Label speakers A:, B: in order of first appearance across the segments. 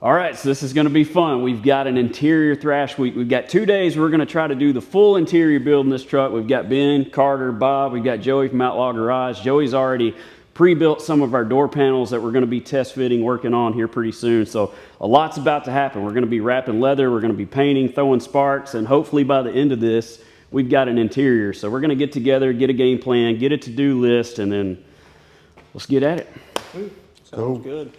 A: All right, so this is going to be fun. We've got an interior thrash week. We've got 2 days. We're going to try to do the full interior build in this truck. We've got Ben, Carter, Bob. We've got Joey from Outlaw Garage. Joey's already pre-built some of our door panels that we're going to be test fitting, working on here pretty soon. So a lot's about to happen. We're going to be wrapping leather. We're going to be painting, throwing sparks, and hopefully by the end of this, we've got an interior. So we're going to get together, get a game plan, get a to-do list, and then let's get at it.
B: Sounds good.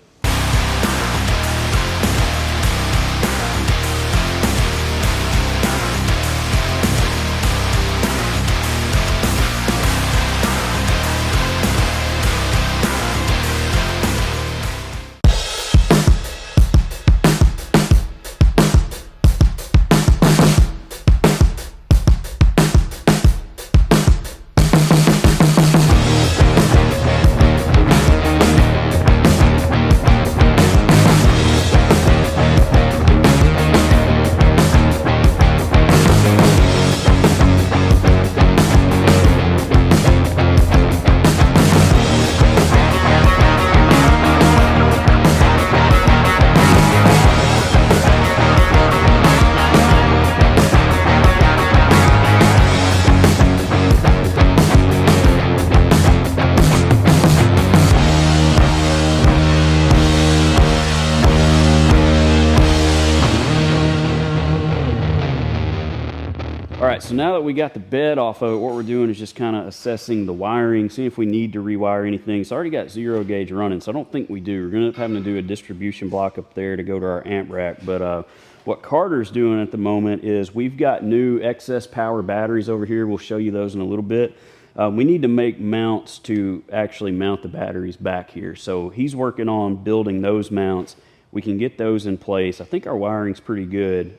A: All right, so now that we got the bed off of it, what we're doing is just kind of assessing the wiring, see if we need to rewire anything. So I already got 0 gauge running, so I don't think we do. We're gonna end up having to do a distribution block up there to go to our amp rack. But what Carter's doing at the moment is we've got new excess power batteries over here. We'll show you those in a little bit. We need to make mounts to actually mount the batteries back here. So he's working on building those mounts. We can get those in place. I think our wiring's pretty good.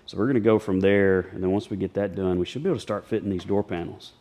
A: So we're going to go from there, and then once we get that done, we should be able to start fitting these door panels.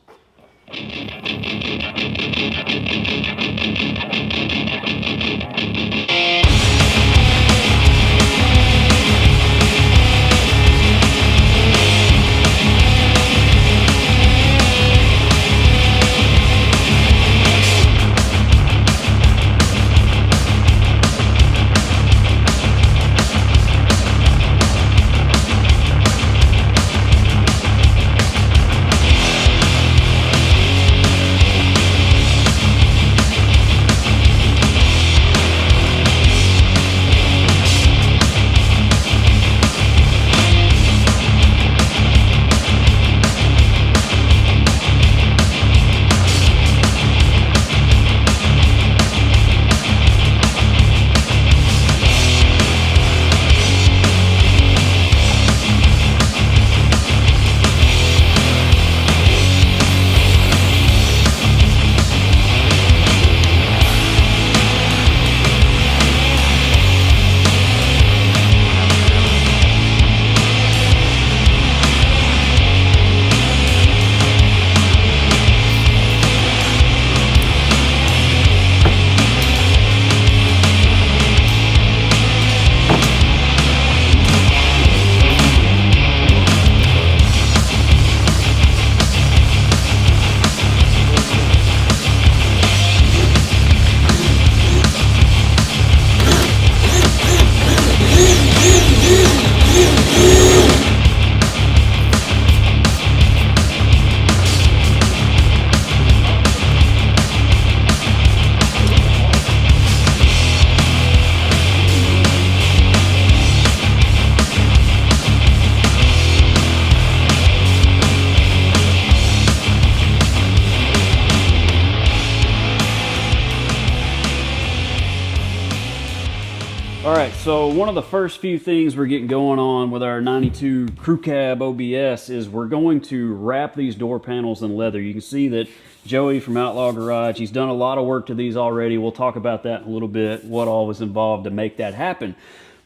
A: All right, so one of the first few things we're getting going on with our 92 Crew Cab OBS is we're going to wrap these door panels in leather. You can see that Joey from Outlaw Garage, he's done a lot of work to these already. We'll talk about that in a little bit, what all was involved to make that happen.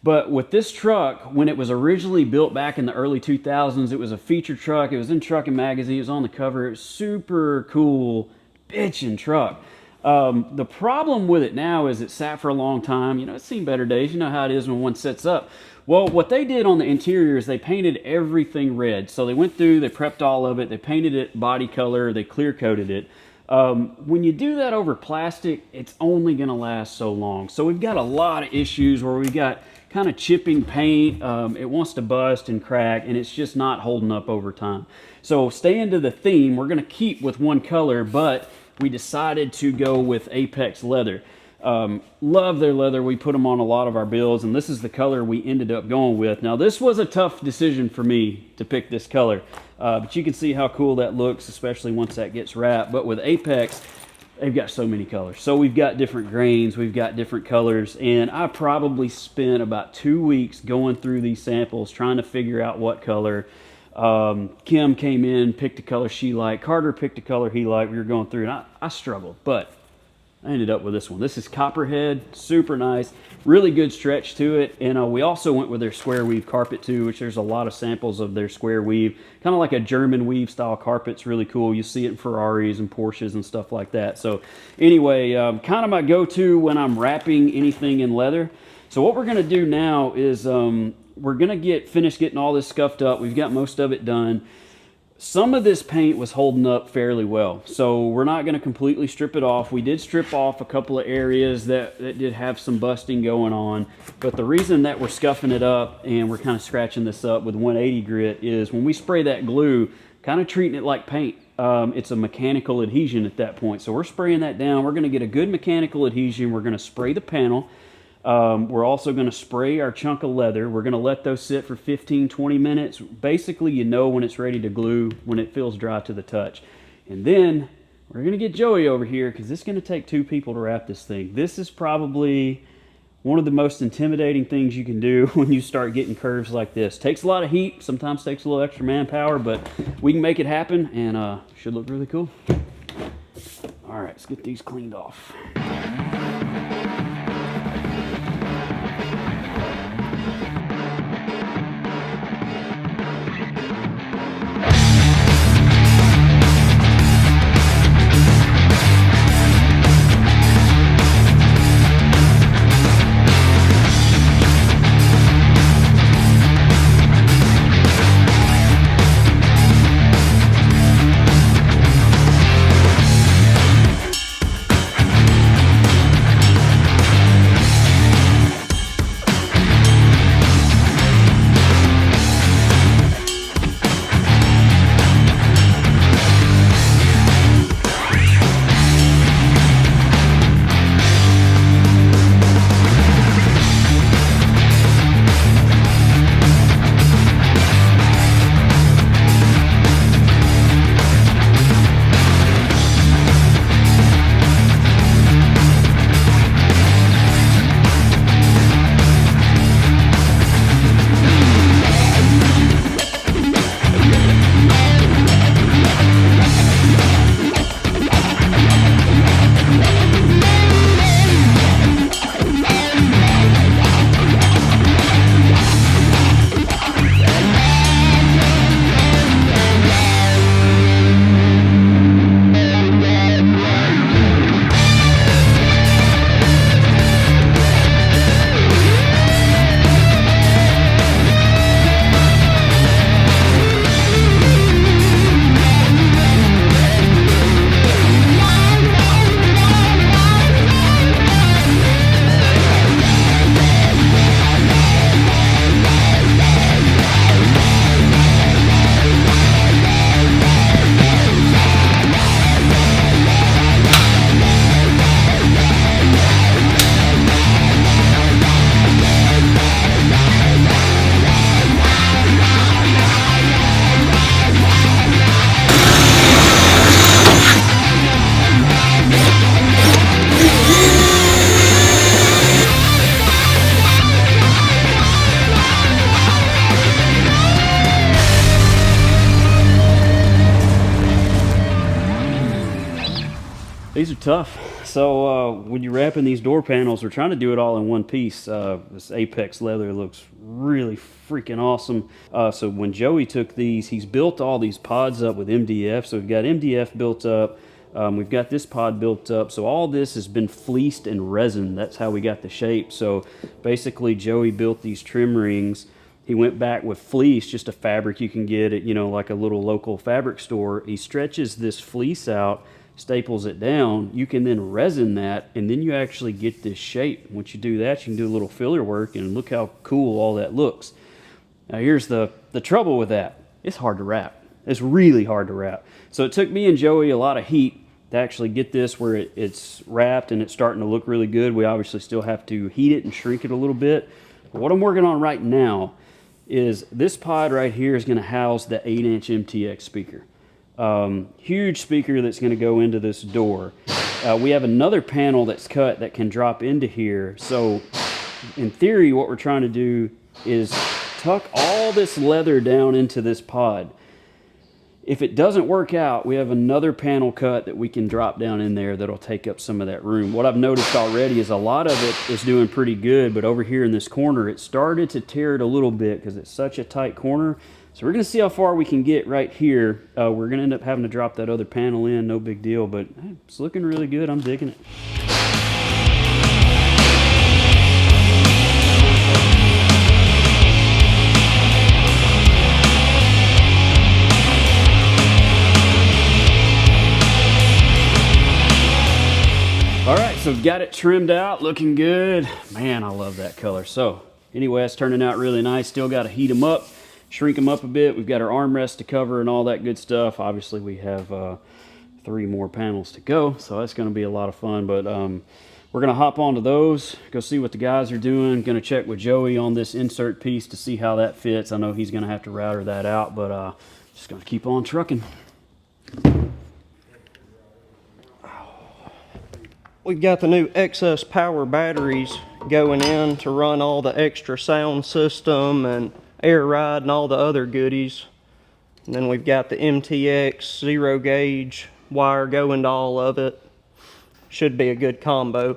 A: But with this truck, when it was originally built back in the early 2000s, it was a feature truck. It was in Trucking Magazine. It was on the cover. It was super cool, bitchin' truck. The problem with it now is it sat for a long time. You know, it's seen better days. You know how it is when one sets up. Well, what they did on the interior is they painted everything red. So they went through, they prepped all of it, they painted it body color, they clear coated it. When you do that over plastic, it's only going to last so long. So we've got a lot of issues where we've got kind of chipping paint. It wants to bust and crack, and it's just not holding up over time. So staying to the theme, we're going to keep with one color, but we decided to go with Apex leather. Love their leather. We put them on a lot of our builds, and this is the color we ended up going with. Now, this was a tough decision for me to pick this color, but you can see how cool that looks, especially once that gets wrapped. But with Apex, they've got so many colors. So we've got different grains, we've got different colors, and I probably spent about 2 weeks going through these samples trying to figure out what color. Kim came in, picked a color she liked. Carter picked a color he liked. We were going through, and I struggled, but I ended up with this one. This is Copperhead, super nice, really good stretch to it. And we also went with their square weave carpet too, which there's a lot of samples of their square weave, kind of like a German weave style carpet's really cool. You see it in Ferraris and Porsches and stuff like that. So anyway, kind of my go-to when I'm wrapping anything in leather. So what we're gonna do now is we're gonna finish getting all this scuffed up. We've got most of it done. Some of this paint was holding up fairly well, so we're not going to completely strip it off. We did strip off a couple of areas that did have some busting going on, but the reason that we're scuffing it up and we're kind of scratching this up with 180 grit is when we spray that glue, kind of treating it like paint. It's a mechanical adhesion at that point, so we're spraying that down. We're going to get a good mechanical adhesion. We're going to spray the panel. We're also going to spray our chunk of leather. We're going to let those sit for 15-20 minutes. Basically, you know when it's ready to glue, when it feels dry to the touch. And then we're going to get Joey over here because it's going to take 2 people to wrap this thing. This is probably one of the most intimidating things you can do when you start getting curves like this. Takes a lot of heat, sometimes takes a little extra manpower, but we can make it happen and should look really cool. All right, let's get these cleaned off. These are tough. So when you're wrapping these door panels, we're trying to do it all in one piece. This Apex leather looks really freaking awesome. So when Joey took these, he's built all these pods up with MDF. So we've got MDF built up. We've got this pod built up. So all this has been fleeced and resin. That's how we got the shape. So basically Joey built these trim rings. He went back with fleece, just a fabric you can get at, you know, like a little local fabric store. He stretches this fleece out, staples it down, you can then resin that, and then you actually get this shape. Once you do that, you can do a little filler work, and look how cool all that looks. Now here's the trouble with that. It's hard to wrap. It's really hard to wrap. So it took me and Joey a lot of heat to actually get this where it's wrapped and it's starting to look really good. We obviously still have to heat it and shrink it a little bit. But what I'm working on right now is this pod right here is going to house the 8-inch MTX speaker. Huge speaker that's going to go into this door. We have another panel that's cut that can drop into here. So in theory, what we're trying to do is tuck all this leather down into this pod. If it doesn't work out, we have another panel cut that we can drop down in there that'll take up some of that room. What I've noticed already is a lot of it is doing pretty good, but over here in this corner, it started to tear it a little bit because it's such a tight corner. So we're going to see how far we can get right here. We're going to end up having to drop that other panel in, no big deal, but it's looking really good. I'm digging it. All right, so we've got it trimmed out, looking good. Man, I love that color. So anyway, it's turning out really nice. Still got to heat them up, shrink them up a bit. We've got our armrest to cover and all that good stuff. Obviously, we have 3 more panels to go, so that's going to be a lot of fun. But we're going to hop onto those, go see what the guys are doing. Going to check with Joey on this insert piece to see how that fits. I know he's going to have to router that out, but just going to keep on trucking.
B: We've got the new excess power batteries going in to run all the extra sound system and air ride and all the other goodies. And then we've got the MTX 0 gauge wire going to all of it. Should be a good combo.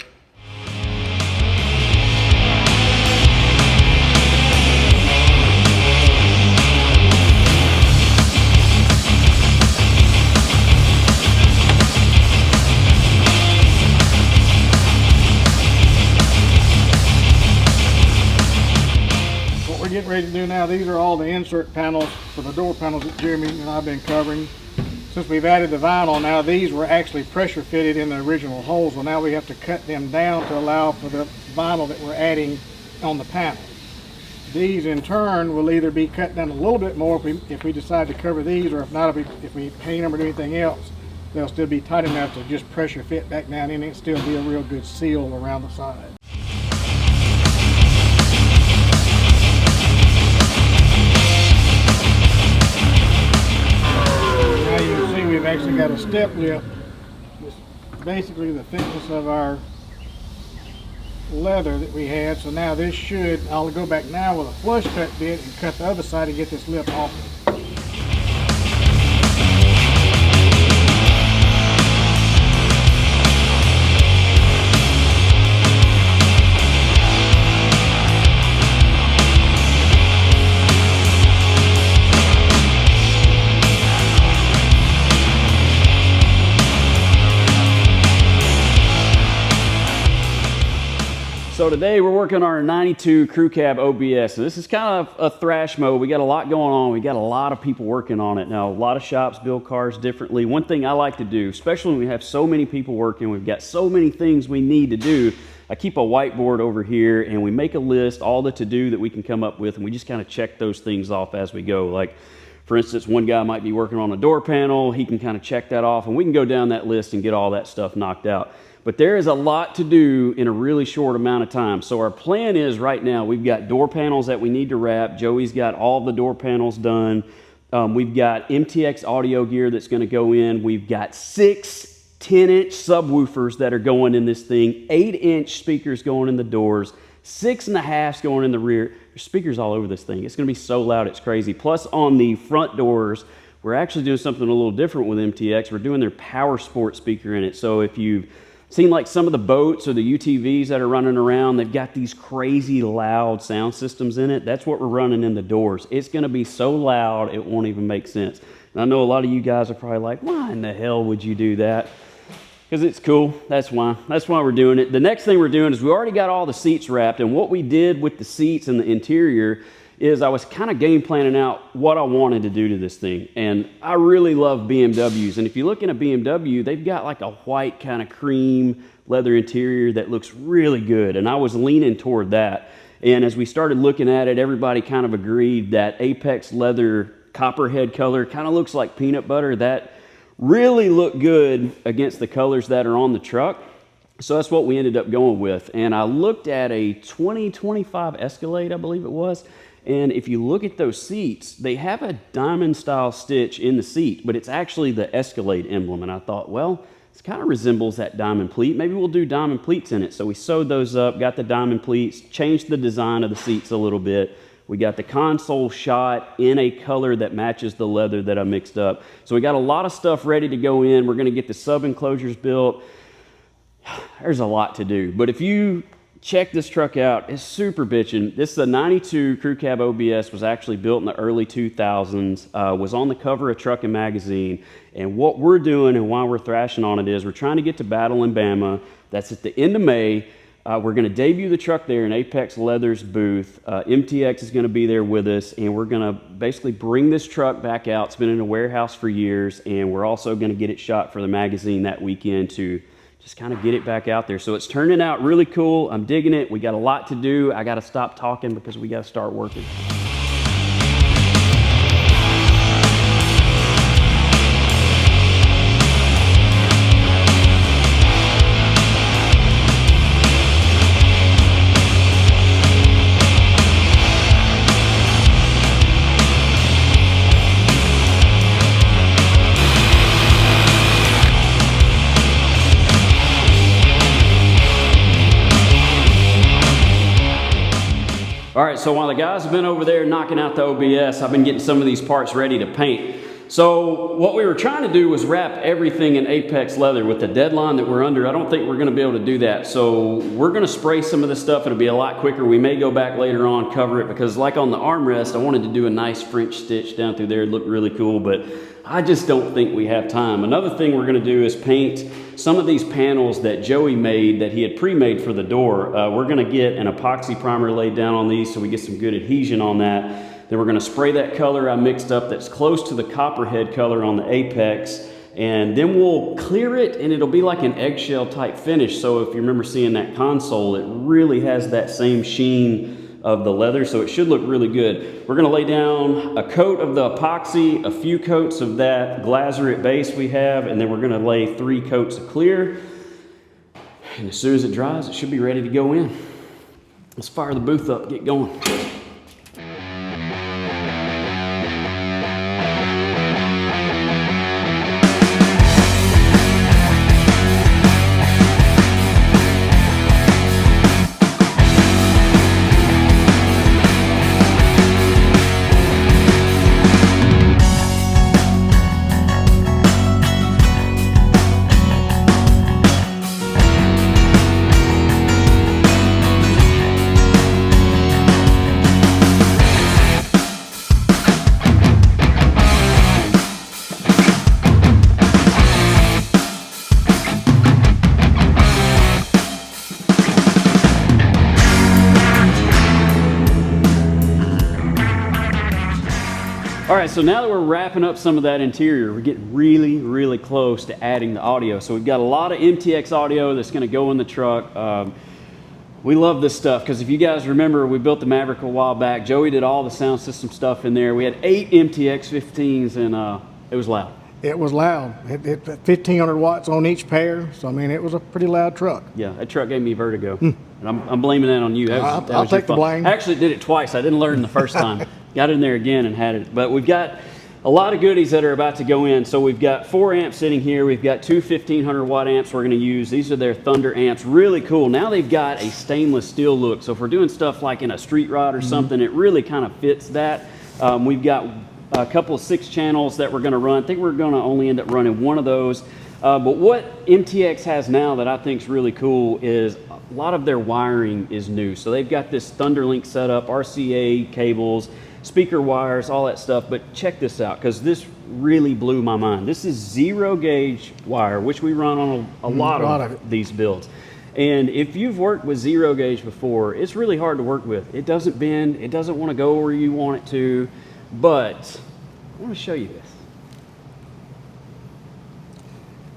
C: Getting ready to do now, these are all the insert panels for the door panels that Jeremy and I've been covering. Since we've added the vinyl now, these were actually pressure fitted in the original holes, so now we have to cut them down to allow for the vinyl that we're adding on the panel. These in turn will either be cut down a little bit more if we decide to cover these, or if not, if we paint them or do anything else, they'll still be tight enough to just pressure fit back down in it and still be a real good seal around the side. We've actually got a step lip. It's basically the thickness of our leather that we had. So now this should, I'll go back now with a flush cut bit and cut the other side to get this lip off.
A: So today we're working on our 92 Crew Cab OBS. So this is kind of a thrash mode. We got a lot going on. We got a lot of people working on it. Now, a lot of shops build cars differently. One thing I like to do, especially when we have so many people working, we've got so many things we need to do, I keep a whiteboard over here and we make a list, all the to-do that we can come up with, and we just kind of check those things off as we go. Like, for instance, one guy might be working on a door panel. He can kind of check that off, and we can go down that list and get all that stuff knocked out. But there is a lot to do in a really short amount of time. So our plan is right now, we've got door panels that we need to wrap. Joey's got all the door panels done. We've got MTX audio gear that's going to go in. We've got 6 10-inch subwoofers that are going in this thing, 8-inch speakers going in the doors, 6.5s going in the rear. There's speakers all over this thing. It's going to be so loud, it's crazy. Plus on the front doors, we're actually doing something a little different with MTX. We're doing their Power Sport speaker in it. So if you've seen like some of the boats or the UTVs that are running around, they've got these crazy loud sound systems in it. That's what we're running in the doors. It's going to be so loud, it won't even make sense. And I know a lot of you guys are probably like, why in the hell would you do that? Because it's cool. That's why we're doing it. The next thing we're doing is we already got all the seats wrapped, and what we did with the seats and the interior is I was kind of game planning out what I wanted to do to this thing. And I really love BMWs. And if you look in a BMW, they've got like a white kind of cream leather interior that looks really good. And I was leaning toward that. And as we started looking at it, everybody kind of agreed that Apex leather copperhead color kind of looks like peanut butter. That really looked good against the colors that are on the truck. So that's what we ended up going with. And I looked at a 2025 Escalade, I believe it was. And if you look at those seats, they have a diamond style stitch in the seat, but it's actually the Escalade emblem. And I thought, well, it kind of resembles that diamond pleat. Maybe we'll do diamond pleats in it. So we sewed those up, got the diamond pleats, changed the design of the seats a little bit. We got the console shot in a color that matches the leather that I mixed up. So we got a lot of stuff ready to go in. We're gonna get the sub enclosures built. There's a lot to do, but if you check this truck out, it's super bitchin'. This is a 92 Crew Cab OBS, was actually built in the early 2000s, was on the cover of Truckin' Magazine. And what we're doing and why we're thrashing on it is we're trying to get to Battle in Bama. That's at the end of May. We're gonna debut the truck there in Apex Leather's booth. MTX is gonna be there with us, and we're gonna basically bring this truck back out. It's been in a warehouse for years, and we're also gonna get it shot for the magazine that weekend to just kind of get it back out there. So it's turning out really cool. I'm digging it. We got a lot to do. I got to stop talking because we got to start working. All right, so while the guys have been over there knocking out the OBS, I've been getting some of these parts ready to paint. So what we were trying to do was wrap everything in Apex leather. With the deadline that we're under, I don't think we're gonna be able to do that. So we're gonna spray some of this stuff. It'll be a lot quicker. We may go back later on, cover it, because like on the armrest, I wanted to do a nice French stitch down through there. It looked really cool, but I just don't think we have time. Another thing we're gonna do is paint some of these panels that Joey made that he had pre-made for the door. We're gonna get an epoxy primer laid down on these so we get some good adhesion on that. Then we're gonna spray that color I mixed up that's close to the copperhead color on the Apex, and then we'll clear it and it'll be like an eggshell type finish. So if you remember seeing that console, it really has that same sheen of the leather, so it should look really good. We're gonna lay down a coat of the epoxy, a few coats of that glazerite base we have, and then we're gonna lay 3 coats of clear. And as soon as it dries, it should be ready to go in. Let's fire the booth up, get going. All right, so now that we're wrapping up some of that interior, we're getting really, really close to adding the audio. So we've got a lot of MTX audio that's gonna go in the truck. We love this stuff because if you guys remember, we built the Maverick a while back. Joey did all the sound system stuff in there. We had 8 MTX 15s and it was loud.
C: It was loud. It 1,500 watts on each pair. So, I mean, it was a pretty loud truck.
A: Yeah, that truck gave me vertigo. And I'm blaming that on you.
C: I'll take the blame.
A: I actually did it twice. I didn't learn the first time. Got in there again and had it. But we've got a lot of goodies that are about to go in. So we've got 4 amps sitting here. We've got 2 1,500 watt amps we're going to use. These are their Thunder amps. Really cool. Now they've got a stainless steel look. So if we're doing stuff like in a street rod or something, it really kind of fits that. We've got a couple of 6 channels that we're going to run. I think we're going to only end up running one of those. But what MTX has now that I think is really cool is a lot of their wiring is new. So they've got this ThunderLink setup, RCA cables. speaker wires, all that stuff. But check this out, because this really blew my mind. This is 0 gauge wire, which we run on a lot of these builds. And if you've worked with 0 gauge before, it's really hard to work with. It doesn't bend, it doesn't want to go where you want it to, but I want to show you this.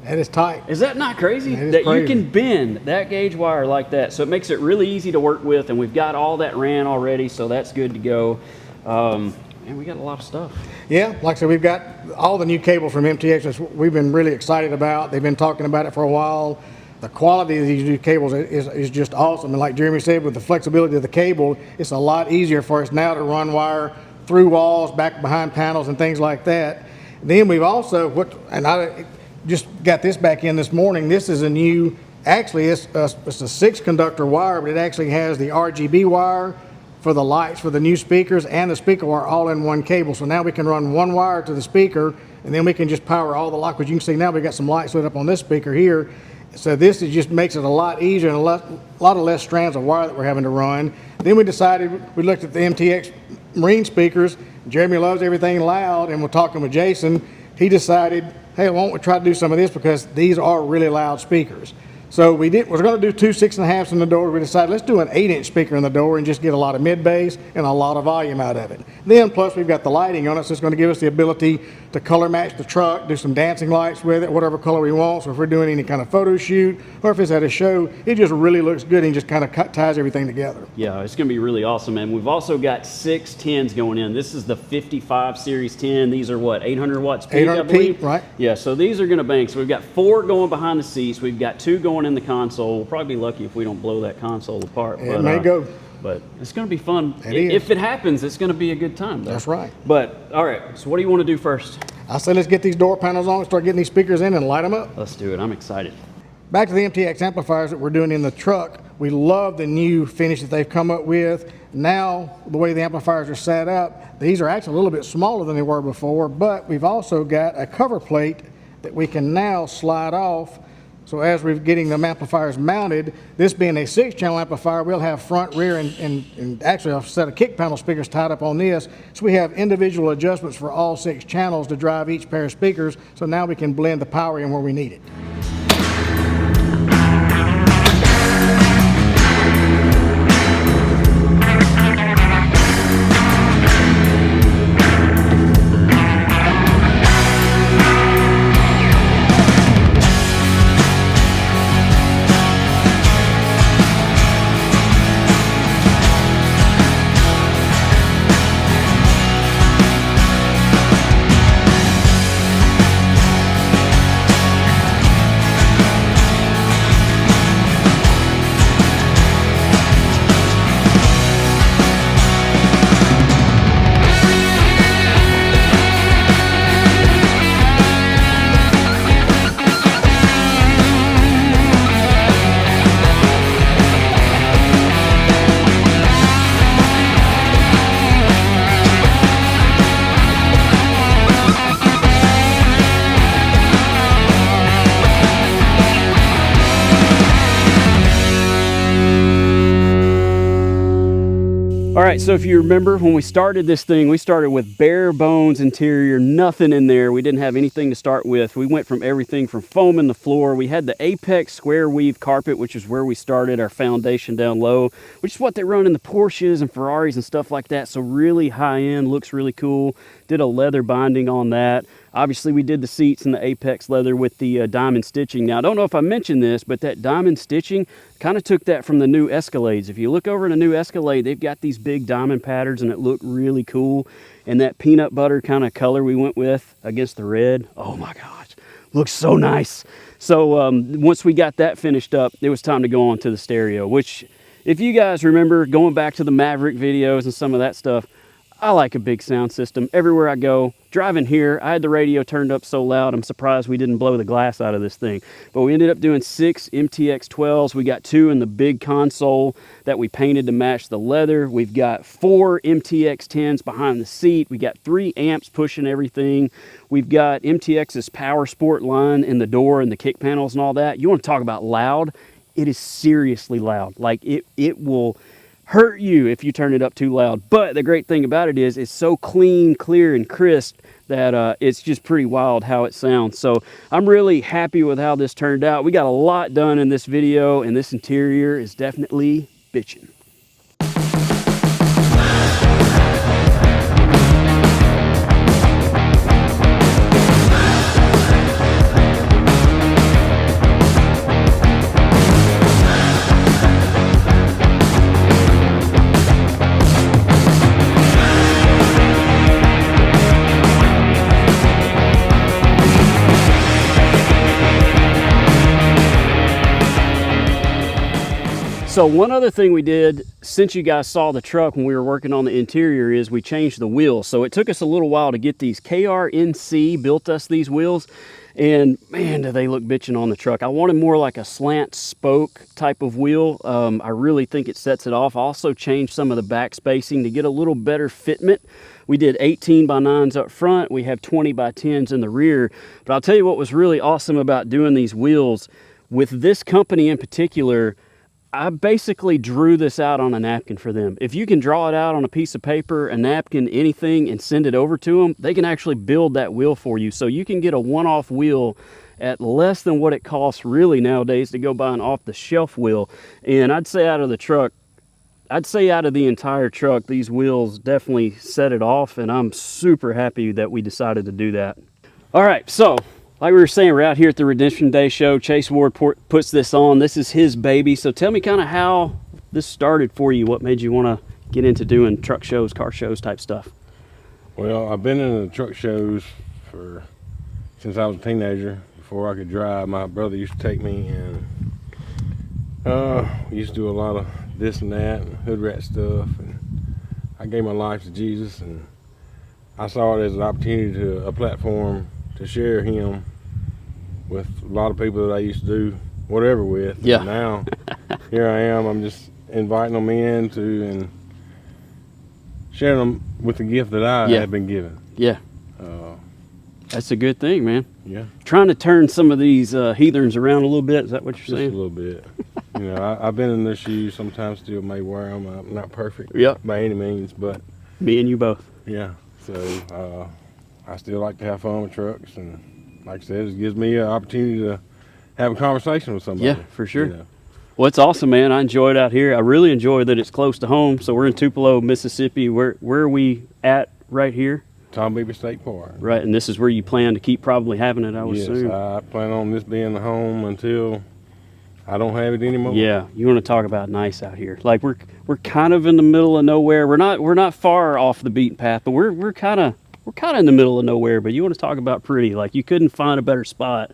C: That is tight.
A: Is that not crazy?
C: That is
A: that
C: crazy.
A: You can bend that gauge wire like that. So it makes it really easy to work with, and we've got all that ran already, so that's good to go. And we got a lot of stuff.
C: Yeah, like I said, we've got all the new cables from MTX that we've been really excited about. They've been talking about it for a while. The quality of these new cables is just awesome. And like Jeremy said, with the flexibility of the cable, it's a lot easier for us now to run wire through walls, back behind panels, and things like that. Then we've also, I just got this back in this morning. This is a new, actually it's a 6-conductor wire, but it actually has the RGB wire for the lights for the new speakers and the speaker wire all in one cable. So now we can run one wire to the speaker, and then we can just power all the lights. But you can see now we got some lights lit up on this speaker here. So this just makes it a lot easier and a lot of less strands of wire that we're having to run. Then we decided, we looked at the MTX Marine speakers. Jeremy loves everything loud, and we're talking with Jason. He decided, hey, why don't we try to do some of this, because these are really loud speakers. So we're going to do 2 6.5s in the door. We decided, let's do an 8-inch speaker in the door and just get a lot of mid bass and a lot of volume out of it. Then plus we've got the lighting on it, so it's going to give us the ability to color match the truck, do some dancing lights with it, whatever color we want. So if we're doing any kind of photo shoot, or if it's at a show, it just really looks good and just kind of ties everything together.
A: Yeah, it's going to be really awesome. And we've also got 6 10s going in. This is the 55 series 10. These are what, 800 watts peak,
C: 800
A: I believe?
C: peak, right?
A: Yeah, so these are going to bang. So we've got 4 going behind the seats. We've got 2 going in the console. We'll probably be lucky if we don't blow that console apart.
C: It may go.
A: But it's going to be fun.
C: It
A: If it happens, it's going to be a good time, though.
C: That's right.
A: But, all right, so what do you want to do first?
C: I said let's get these door panels on and start getting these speakers in and light them up.
A: Let's do it. I'm excited.
C: Back to the MTX amplifiers that we're doing in the truck. We love the new finish that they've come up with. Now, the way the amplifiers are set up, these are actually a little bit smaller than they were before, but we've also got a cover plate that we can now slide off. So as we're getting them amplifiers mounted, this being a 6-channel amplifier, we'll have front, rear, and actually a set of kick panel speakers tied up on this. So we have individual adjustments for all 6 channels to drive each pair of speakers. So now we can blend the power in where we need it.
A: All right, so if you remember when we started this thing, we started with bare bones interior, nothing in there. We didn't have anything to start with. We went from everything from foam in the floor. We had the Apex square weave carpet, which is where we started our foundation down low, which is what they run in the Porsches and Ferraris and stuff like that. So really high end, looks really cool. Did a leather binding on that. Obviously, we did the seats in the Apex leather with the diamond stitching. Now, I don't know if I mentioned this, but that diamond stitching kind of took that from the new Escalades. If you look over in a new Escalade, they've got these big diamond patterns, and it looked really cool. And that peanut butter kind of color we went with against the red, oh my gosh, looks so nice. So once we got that finished up, it was time to go on to the stereo, which, if you guys remember going back to the Maverick videos and some of that stuff, I like a big sound system everywhere I go. Driving here, I had the radio turned up so loud, I'm surprised we didn't blow the glass out of this thing. But we ended up doing 6 MTX 12s. We got 2 in the big console that we painted to match the leather. We've got 4 MTX 10s behind the seat. We got 3 amps pushing everything. We've got MTX's Power Sport line in the door and the kick panels and all that. You want to talk about loud? It is seriously loud. Like it will hurt you if you turn it up too loud. But the great thing about it is it's so clean, clear, and crisp that it's just pretty wild how it sounds. So I'm really happy with how this turned out. We got a lot done in this video, and this interior is definitely bitchin'. So one other thing we did, since you guys saw the truck when we were working on the interior, is we changed the wheels. So it took us a little while to get these. KRNC built us these wheels, and man, do they look bitchin' on the truck. I wanted more like a slant spoke type of wheel. I really think it sets it off. I also changed some of the back spacing to get a little better fitment. We did 18 by 9s up front. We have 20 by 10s in the rear. But I'll tell you what was really awesome about doing these wheels with this company in particular. I basically drew this out on a napkin for them. If you can draw it out on a piece of paper, a napkin, anything, and send it over to them, they can actually build that wheel for you. So you can get a one-off wheel at less than what it costs really nowadays to go buy an off-the-shelf wheel. And I'd say out of the truck, I'd say out of the entire truck, these wheels definitely set it off, and I'm super happy that we decided to do that. All right, so like we were saying, we're out here at the Redemption Day show. Chase Ward puts this on. This is his baby. So tell me kind of how this started for you. What made you want to get into doing truck shows, car shows type stuff?
D: Well, I've been in the truck shows since I was a teenager. Before I could drive, my brother used to take me, and we used to do a lot of this and that and hood rat stuff. And I gave my life to Jesus, and I saw it as an opportunity a platform to share him with a lot of people that I used to do whatever with.
A: Yeah.
D: And now here I am. I'm just inviting them in and sharing them with the gift that I have been given.
A: Yeah. That's a good thing, man.
D: Yeah.
A: Trying to turn some of these heathens around a little bit. Is that what you're saying?
D: Just a little bit. You know, I've been in their shoes. Sometimes still may wear them. I'm not perfect by any means, but
A: me and you both.
D: Yeah. So I still like to have fun with trucks, and like I said, it gives me an opportunity to have a conversation with somebody.
A: Yeah, for sure.
D: You know.
A: Well, it's awesome, man. I enjoyed out here. I really enjoy that it's close to home. So we're in Tupelo, Mississippi. Where are we at right here?
D: Tom Beaver State Park.
A: Right, and this is where you plan to keep probably having it, I would assume.
D: Yes, I plan on this being the home until I don't have it anymore.
A: Yeah, you want to talk about nice out here. Like we're kind of in the middle of nowhere. We're not far off the beaten path, but we're kind of in the middle of nowhere. But you want to talk about pretty. Like you couldn't find a better spot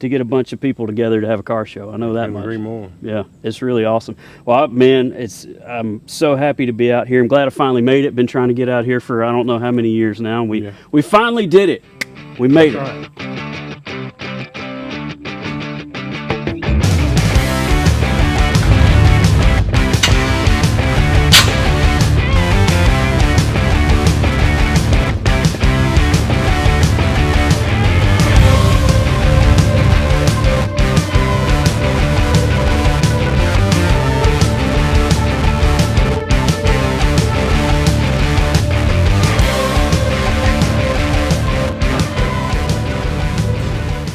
A: to get a bunch of people together to have a car show. I know that much.
D: Agree more.
A: Yeah, it's really awesome. Well, man, I'm so happy to be out here. I'm glad I finally made it. Been trying to get out here for I don't know how many years now. We finally did it. We made it.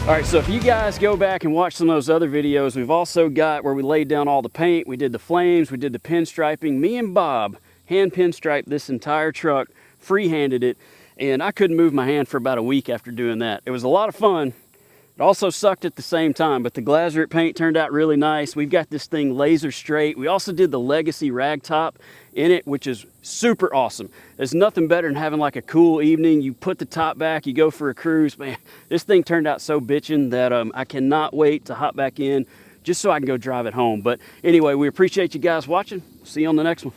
A: All right, so if you guys go back and watch some of those other videos, we've also got where we laid down all the paint, we did the flames, we did the pinstriping. Me and Bob hand pinstriped this entire truck, free-handed it, and I couldn't move my hand for about a week after doing that. It was a lot of fun. It also sucked at the same time, but the Glazerite paint turned out really nice. We've got this thing laser straight. We also did the Legacy rag top in it, which is super awesome. There's nothing better than having like a cool evening. You put the top back, you go for a cruise. Man, this thing turned out so bitchin' that I cannot wait to hop back in just so I can go drive it home. But anyway, we appreciate you guys watching. See you on the next one.